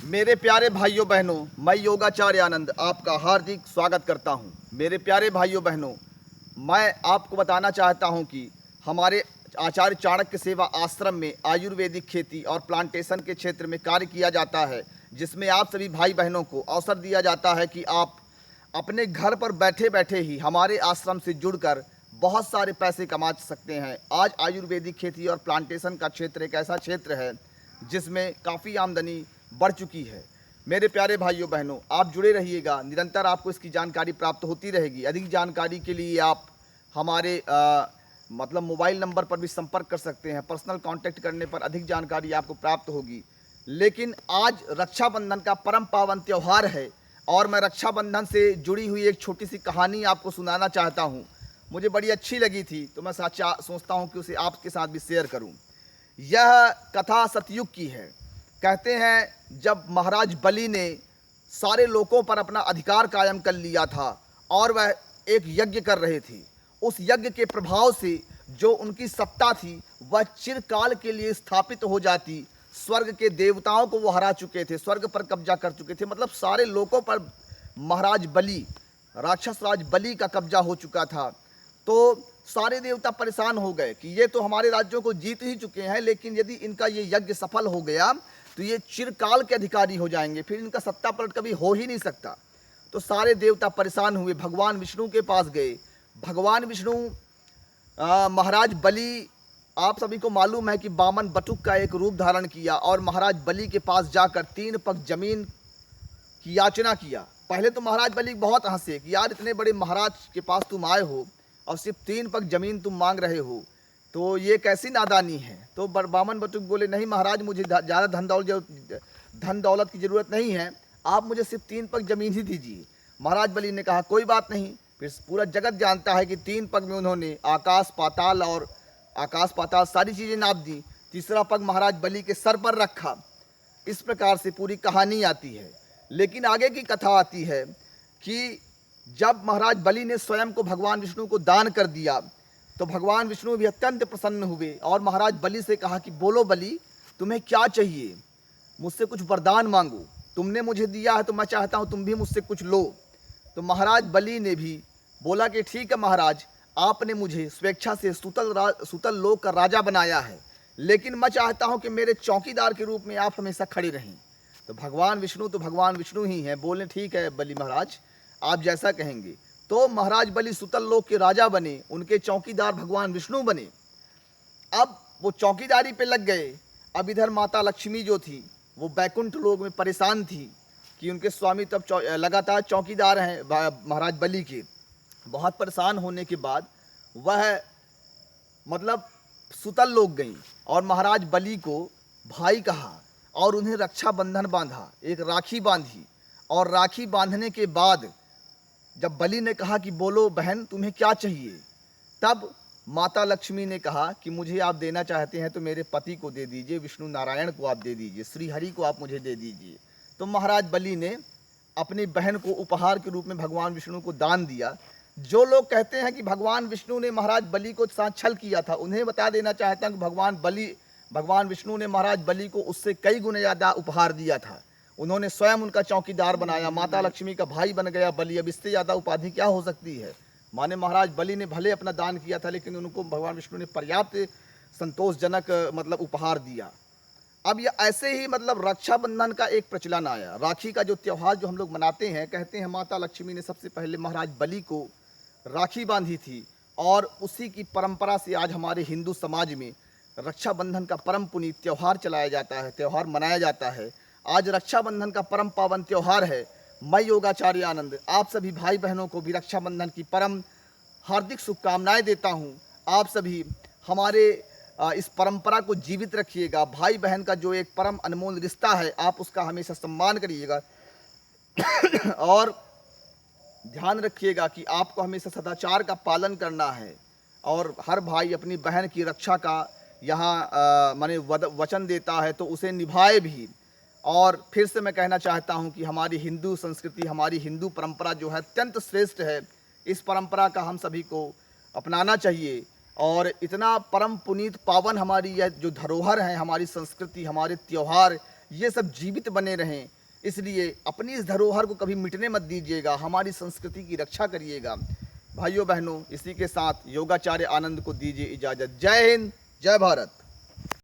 मेरे प्यारे भाइयों बहनों, मैं योगाचार्य आनंद आपका हार्दिक स्वागत करता हूं। मेरे प्यारे भाइयों बहनों, मैं आपको बताना चाहता हूं कि हमारे आचार्य चाणक्य सेवा आश्रम में आयुर्वेदिक खेती और प्लांटेशन के क्षेत्र में कार्य किया जाता है, जिसमें आप सभी भाई बहनों को अवसर दिया जाता है कि आप अपने घर पर बैठे बैठे ही हमारे आश्रम से जुड़कर बहुत सारे पैसे कमा सकते हैं। आज आयुर्वेदिक खेती और प्लांटेशन का क्षेत्र एक ऐसा क्षेत्र है जिसमें काफ़ी आमदनी बढ़ चुकी है। मेरे प्यारे भाइयों बहनों, आप जुड़े रहिएगा, निरंतर आपको इसकी जानकारी प्राप्त होती रहेगी। अधिक जानकारी के लिए आप हमारे मतलब मोबाइल नंबर पर भी संपर्क कर सकते हैं। पर्सनल कांटेक्ट करने पर अधिक जानकारी आपको प्राप्त होगी। लेकिन आज रक्षाबंधन का परम पावन त्यौहार है और मैं रक्षाबंधन से जुड़ी हुई एक छोटी सी कहानी आपको सुनाना चाहता हूँ। मुझे बड़ी अच्छी लगी थी तो मैं सोचता हूँ कि उसे आपके साथ भी शेयर करूँ। यह कथा सतयुग की है। कहते हैं जब महाराज बलि ने सारे लोगों पर अपना अधिकार कायम कर लिया था और वह एक यज्ञ कर रहे थे, उस यज्ञ के प्रभाव से जो उनकी सत्ता थी वह चिरकाल के लिए स्थापित हो जाती। स्वर्ग के देवताओं को वो हरा चुके थे, स्वर्ग पर कब्जा कर चुके थे, मतलब सारे लोगों पर महाराज बलि, राक्षस राज बलि का कब्जा हो चुका था। तो सारे देवता परेशान हो गए कि ये तो हमारे राज्यों को जीत ही चुके हैं, लेकिन यदि इनका ये यज्ञ सफल हो गया तो ये चिरकाल के अधिकारी हो जाएंगे, फिर इनका सत्ता पलट कभी हो ही नहीं सकता। तो सारे देवता परेशान हुए, भगवान विष्णु के पास गए। भगवान विष्णु महाराज बलि, आप सभी को मालूम है कि बामन बटुक का एक रूप धारण किया और महाराज बलि के पास जाकर 3 पग जमीन की याचना किया। पहले तो महाराज बलि बहुत हंसे कि यार इतने बड़े महाराज के पास तुम आए हो और सिर्फ 3 पग जमीन तुम मांग रहे हो, तो ये कैसी नादानी है। तो बामन बटुक बोले, नहीं महाराज, मुझे ज़्यादा धन दौलत की ज़रूरत नहीं है, आप मुझे सिर्फ 3 पग ज़मीन ही दीजिए। महाराज बलि ने कहा कोई बात नहीं। फिर पूरा जगत जानता है कि 3 पग में उन्होंने आकाश पाताल सारी चीज़ें नाप दी। तीसरा पग महाराज बलि के सर पर रखा। इस प्रकार से पूरी कहानी आती है। लेकिन आगे की कथा आती है कि जब महाराज बलि ने स्वयं को भगवान विष्णु को दान कर दिया तो भगवान विष्णु भी अत्यंत प्रसन्न हुए और महाराज बलि से कहा कि बोलो बलि, तुम्हें क्या चाहिए, मुझसे कुछ वरदान मांगो, तुमने मुझे दिया है तो मैं चाहता हूँ तुम भी मुझसे कुछ लो। तो महाराज बलि ने भी बोला कि ठीक है महाराज, आपने मुझे स्वेच्छा से सुतल लोक का राजा बनाया है, लेकिन मैं चाहता हूँ कि मेरे चौकीदार के रूप में आप हमेशा खड़े रहें। तो भगवान विष्णु ही हैं, बोले ठीक है बलि महाराज, आप जैसा कहेंगे। तो महाराज बलि सुतल लोक के राजा बने, उनके चौकीदार भगवान विष्णु बने। अब वो चौकीदारी पे लग गए। अब इधर माता लक्ष्मी जो थी वो बैकुंठ लोक में परेशान थी कि उनके स्वामी तब लगातार चौकीदार हैं महाराज बलि के। बहुत परेशान होने के बाद वह मतलब सुतल लोक गई और महाराज बलि को भाई कहा और उन्हें रक्षाबंधन बांधा, एक राखी बांधी। और राखी बांधने के बाद जब बलि ने कहा कि बोलो बहन तुम्हें क्या चाहिए, तब माता लक्ष्मी ने कहा कि मुझे आप देना चाहते हैं तो मेरे पति को दे दीजिए, विष्णु नारायण को आप दे दीजिए, श्री हरि को आप मुझे दे दीजिए। तो महाराज बलि ने अपनी बहन को उपहार के रूप में भगवान विष्णु को दान दिया। जो लोग कहते हैं कि भगवान विष्णु ने महाराज बलि को साथ छल किया था, उन्हें बता देना चाहता हूँ कि भगवान विष्णु ने महाराज बलि को उससे कई गुना ज़्यादा उपहार दिया था। उन्होंने स्वयं उनका चौकीदार बनाया, माता लक्ष्मी का भाई बन गया बलि। अब इससे ज़्यादा उपाधि क्या हो सकती है। माने महाराज बलि ने भले अपना दान किया था, लेकिन उनको भगवान विष्णु ने पर्याप्त संतोषजनक मतलब उपहार दिया। अब ये ऐसे ही मतलब रक्षाबंधन का एक प्रचलन आया। राखी का जो त्यौहार जो हम लोग मनाते हैं, कहते हैं माता लक्ष्मी ने सबसे पहले महाराज बलि को राखी बांधी थी और उसी की परंपरा से आज हमारे हिंदू समाज में रक्षाबंधन का परम पुनीत त्यौहार चलाया जाता है, त्यौहार मनाया जाता है। आज रक्षाबंधन का परम पावन त्यौहार है। मैं योगाचार्य आनंद आप सभी भाई बहनों को भी रक्षाबंधन की परम हार्दिक शुभकामनाएं देता हूं। आप सभी हमारे इस परंपरा को जीवित रखिएगा। भाई बहन का जो एक परम अनमोल रिश्ता है, आप उसका हमेशा सम्मान करिएगा और ध्यान रखिएगा कि आपको हमेशा सदाचार का पालन करना है और हर भाई अपनी बहन की रक्षा का यहाँ माने वचन देता है तो उसे निभाए भी। और फिर से मैं कहना चाहता हूँ कि हमारी हिंदू संस्कृति, हमारी हिंदू परंपरा जो है अत्यंत श्रेष्ठ है। इस परंपरा का हम सभी को अपनाना चाहिए और इतना परम पुनीत पावन हमारी यह जो धरोहर है, हमारी संस्कृति, हमारे त्यौहार, ये सब जीवित बने रहें। इसलिए अपनी इस धरोहर को कभी मिटने मत दीजिएगा, हमारी संस्कृति की रक्षा करिएगा। भाइयों बहनों, इसी के साथ योगाचार्य आनंद को दीजिए इजाज़त। जय हिंद, जय भारत।